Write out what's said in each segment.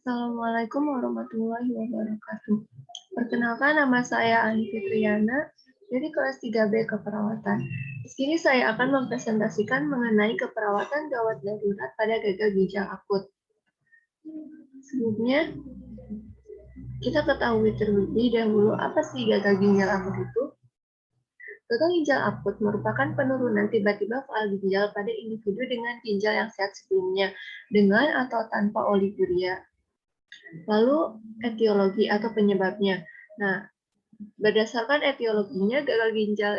Assalamualaikum warahmatullahi wabarakatuh. Perkenalkan, nama saya Ani Fitriana dari kelas 3B Keperawatan. Di sini saya akan mempresentasikan mengenai keperawatan gawat darurat pada gagal ginjal akut. Sebelumnya, kita ketahui terlebih dahulu apa sih gagal ginjal akut itu. Gagal ginjal akut merupakan penurunan tiba-tiba fal ginjal pada individu dengan ginjal yang sehat sebelumnya, dengan atau tanpa oliguria. Lalu etiologi atau penyebabnya. Nah, berdasarkan etiologinya, gagal ginjal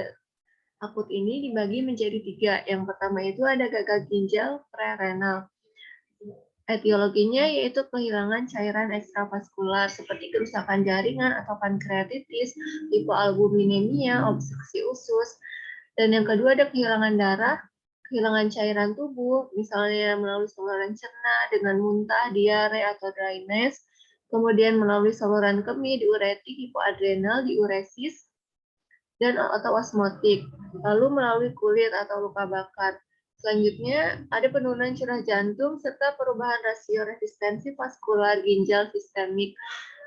akut ini dibagi menjadi 3. Yang pertama itu ada gagal ginjal prerenal. Etiologinya yaitu kehilangan cairan ekstravaskular seperti kerusakan jaringan atau pankreatitis, hipoalbuminemia, obstruksi usus. Dan yang kedua ada kehilangan darah, kehilangan cairan tubuh, misalnya melalui saluran cerna dengan muntah, diare, atau dryness. Kemudian melalui saluran kemih, diuretik, hipoadrenal, diuresis, dan atau osmotik. Lalu melalui kulit atau luka bakar. Selanjutnya, ada penurunan curah jantung serta perubahan rasio resistensi vaskular ginjal sistemik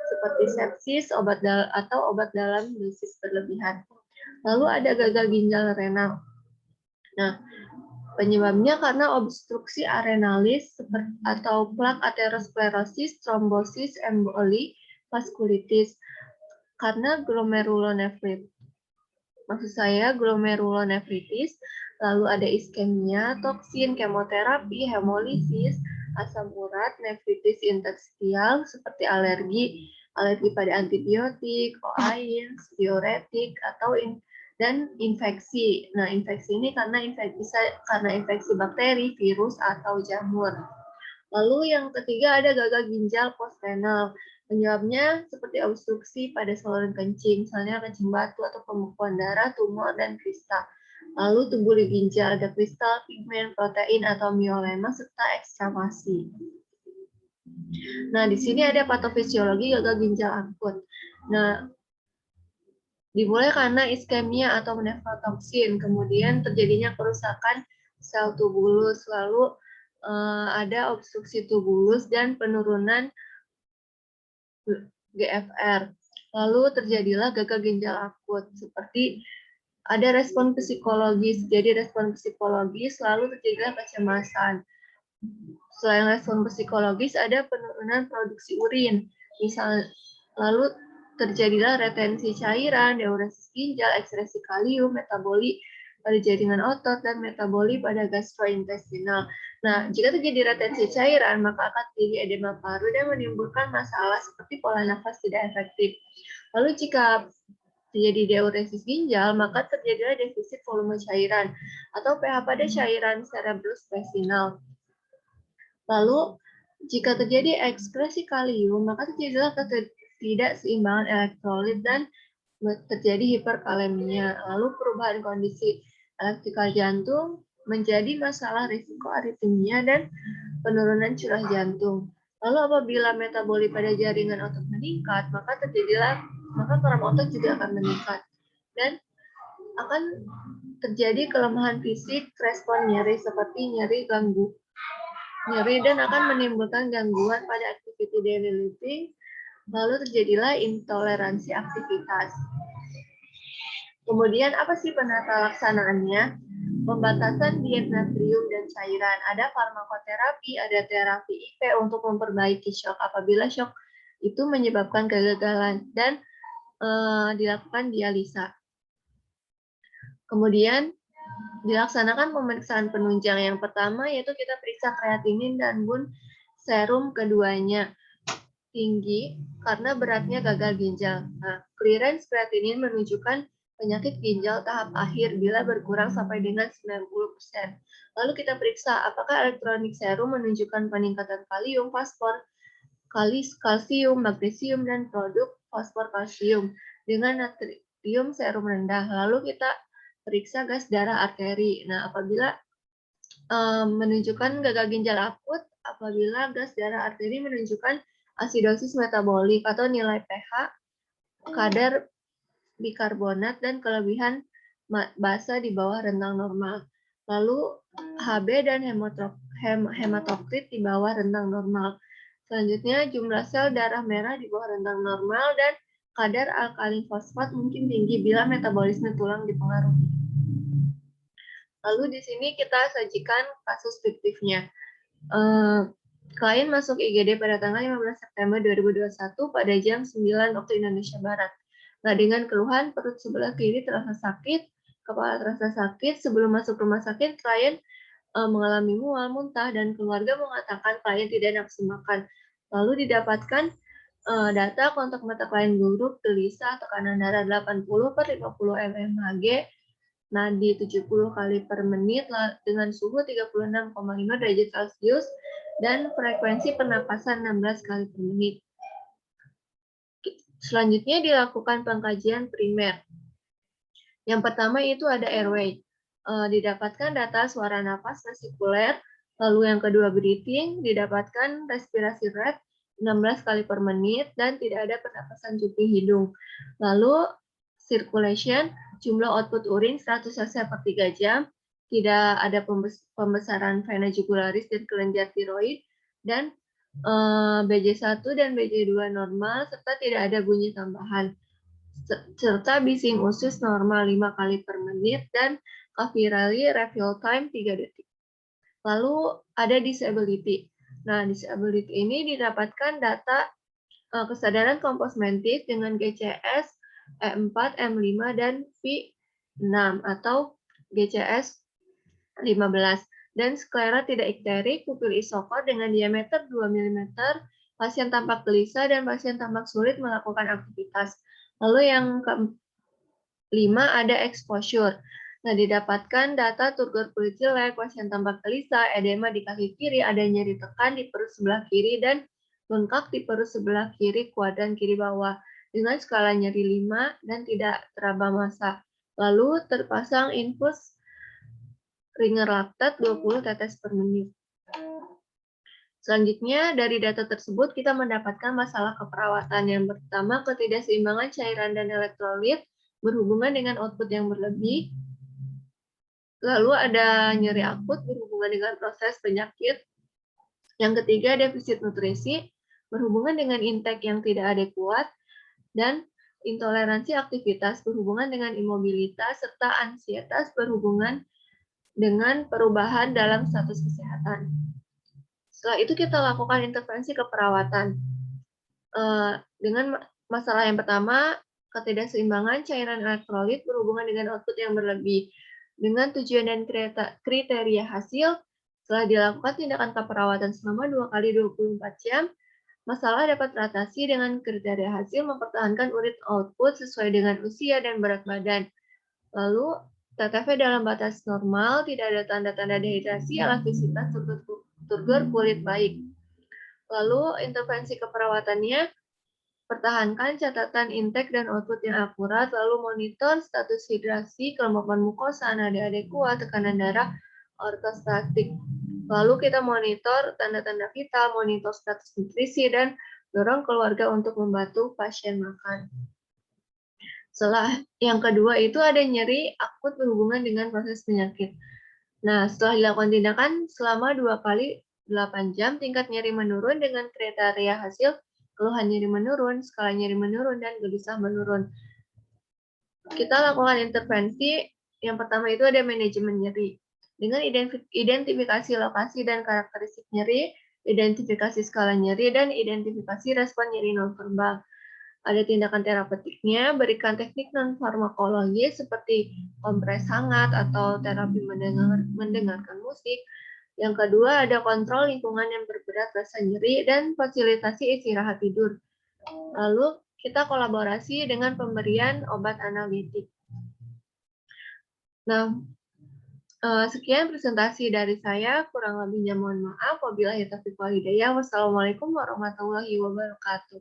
seperti sepsis atau obat dalam dosis berlebihan. Lalu ada gagal ginjal renal. Nah, penyebabnya karena obstruksi arenalis atau plak aterosklerosis, trombosis, emboli, vaskulitis karena glomerulonefrit. Maksud saya glomerulonefritis, lalu ada iskemia, toksin, kemoterapi, hemolisis, asam urat, nefritis interstisial seperti alergi pada antibiotik, OAIN, diuretik, atau dan infeksi. Nah, infeksi ini karena infeksi bakteri, virus, atau jamur. Lalu yang ketiga ada gagal ginjal postrenal. Penyebabnya seperti obstruksi pada saluran kencing, misalnya kencing batu atau pembekuan darah, tumor, dan kista. Lalu tubuh di ginjal ada kristal, pigmen, protein, atau miolema, serta ekstravasi. Nah, di sini ada patofisiologi gagal ginjal akut. Nah, dimulai karena iskemia atau nefrotoksin, kemudian terjadinya kerusakan sel tubulus, lalu ada obstruksi tubulus dan penurunan GFR. Lalu terjadilah gagal ginjal akut, seperti ada respon psikologis. Jadi respon psikologis lalu terjadilah kecemasan. Selain respon psikologis, ada penurunan produksi urin. Lalu terjadilah retensi cairan, diuresis ginjal, ekskresi kalium, metaboli pada jaringan otot, dan metaboli pada gastrointestinal. Nah, jika terjadi retensi cairan, maka akan terjadi edema paru dan menimbulkan masalah seperti pola nafas tidak efektif. Lalu jika terjadi diuresis ginjal, maka terjadilah defisit volume cairan atau pH pada cairan cerebrospinal. Lalu, jika terjadi ekskresi kalium, maka terjadilah ketidakseimbangan elektrolit dan terjadi hiperkalemia. Lalu perubahan kondisi elektrikal jantung menjadi masalah risiko aritmia dan penurunan curah jantung. Lalu apabila metaboli pada jaringan otot meningkat, maka keram otot juga akan meningkat dan akan terjadi kelemahan fisik, respon nyeri seperti nyeri dan akan menimbulkan gangguan pada activity daily living. Lalu terjadilah intoleransi aktivitas. Kemudian apa sih penata laksanaannya? Pembatasan diet natrium dan cairan. Ada farmakoterapi, ada terapi IP untuk memperbaiki shock apabila shock itu menyebabkan kegagalan dan dilakukan dialisa. Kemudian dilaksanakan pemeriksaan penunjang. Yang pertama yaitu kita periksa kreatinin dan bun serum keduanya tinggi karena beratnya gagal ginjal. Nah, clearance kreatinin menunjukkan penyakit ginjal tahap akhir bila berkurang sampai dengan 90%. Lalu kita periksa apakah elektronik serum menunjukkan peningkatan kalium, fosfor, kalsium, magnesium, dan produk fosfor kalsium dengan natrium serum rendah. Lalu kita periksa gas darah arteri. Nah, apabila menunjukkan gagal ginjal akut, apabila gas darah arteri menunjukkan asidosis metabolik atau nilai pH, kadar bikarbonat, dan kelebihan basa di bawah rentang normal. Lalu HB dan hematokrit di bawah rentang normal. Selanjutnya, jumlah sel darah merah di bawah rentang normal dan kadar alkalin fosfat mungkin tinggi bila metabolisme tulang dipengaruhi. Lalu di sini kita sajikan kasus fiktifnya. Klien masuk IGD pada tanggal 15 September 2021 pada jam 9 waktu Indonesia Barat. Nah, dengan keluhan perut sebelah kiri terasa sakit, kepala terasa sakit. Sebelum masuk rumah sakit, klien mengalami mual, muntah, dan keluarga mengatakan klien tidak nafsu makan. Lalu didapatkan data kontak mata klien buruk, gelisah, tekanan darah 80/50 mmHg, nadi 70 kali per menit dengan suhu 36,5 derajat Celcius, dan frekuensi pernapasan 16 kali per menit. Selanjutnya dilakukan pengkajian primer. Yang pertama itu ada airway. Didapatkan data suara napas vesikuler. Lalu yang kedua breathing, didapatkan respirasi rate 16 kali per menit dan tidak ada pernapasan cuping hidung. Lalu circulation, jumlah output urin 100 cc per 3 jam, tidak ada pembesaran vena jugularis dan kelenjar tiroid, dan BJ1 dan BJ2 normal, serta tidak ada bunyi tambahan. Serta bising usus normal 5 kali per menit dan Cavirally refill time 3 detik. Lalu ada disability. Nah, disability ini didapatkan data kesadaran komposmentis dengan GCS E4, M5, dan V6 atau GCS 15. Dan sklera tidak ikterik, pupil isokor dengan diameter 2 mm, pasien tampak gelisah dan pasien tampak sulit melakukan aktivitas. Lalu yang kelima ada exposure. Nah, didapatkan data turgor kulit jelek, pasien tampak gelisah, edema di kaki kiri, ada nyeri tekan di perut sebelah kiri, dan bengkak di perut sebelah kiri kuadran kiri bawah dengan skala nyeri 5 dan tidak teraba massa. Lalu terpasang infus ringer laktat 20 tetes per menit. Selanjutnya, dari data tersebut kita mendapatkan masalah keperawatan. Yang pertama, ketidakseimbangan cairan dan elektrolit berhubungan dengan output yang berlebih. Lalu ada nyeri akut berhubungan dengan proses penyakit. Yang ketiga, defisit nutrisi berhubungan dengan intake yang tidak adekuat. Dan intoleransi aktivitas berhubungan dengan imobilitas, serta ansietas berhubungan dengan perubahan dalam status kesehatan. Setelah itu kita lakukan intervensi keperawatan. Dengan masalah yang pertama, ketidakseimbangan cairan elektrolit berhubungan dengan output yang berlebih. Dengan tujuan dan kriteria hasil, setelah dilakukan tindakan keperawatan selama 2 kali 24 jam, masalah dapat teratasi dengan kriteria hasil mempertahankan urin output sesuai dengan usia dan berat badan. Lalu, TTV dalam batas normal, tidak ada tanda-tanda dehidrasi, elastisitas turgor kulit baik. Lalu, intervensi keperawatannya, pertahankan catatan intake dan output yang akurat, lalu monitor status hidrasi, kelembapan mukosa, nada adekuat, tekanan darah, ortostatik. Lalu kita monitor tanda-tanda vital, monitor status nutrisi, dan dorong keluarga untuk membantu pasien makan. Setelah yang kedua itu ada nyeri akut berhubungan dengan proses penyakit. Nah, setelah dilakukan tindakan selama 2 kali 8 jam, tingkat nyeri menurun dengan kriteria hasil, keluhan nyeri menurun, skala nyeri menurun, dan gelisah menurun. Kita lakukan intervensi, yang pertama itu ada manajemen nyeri. Dengan identifikasi lokasi dan karakteristik nyeri, identifikasi skala nyeri, dan identifikasi respon nyeri nonverbal. Ada tindakan terapeutiknya, berikan teknik non-farmakologi seperti kompres hangat atau terapi mendengarkan musik. Yang kedua, ada kontrol lingkungan yang berberat rasa nyeri dan fasilitasi istirahat tidur. Lalu, kita kolaborasi dengan pemberian obat analgetik. Nah, sekian presentasi dari saya, kurang lebihnya mohon maaf. Wabillahi taufiq wal hidayah. Wassalamualaikum warahmatullahi wabarakatuh.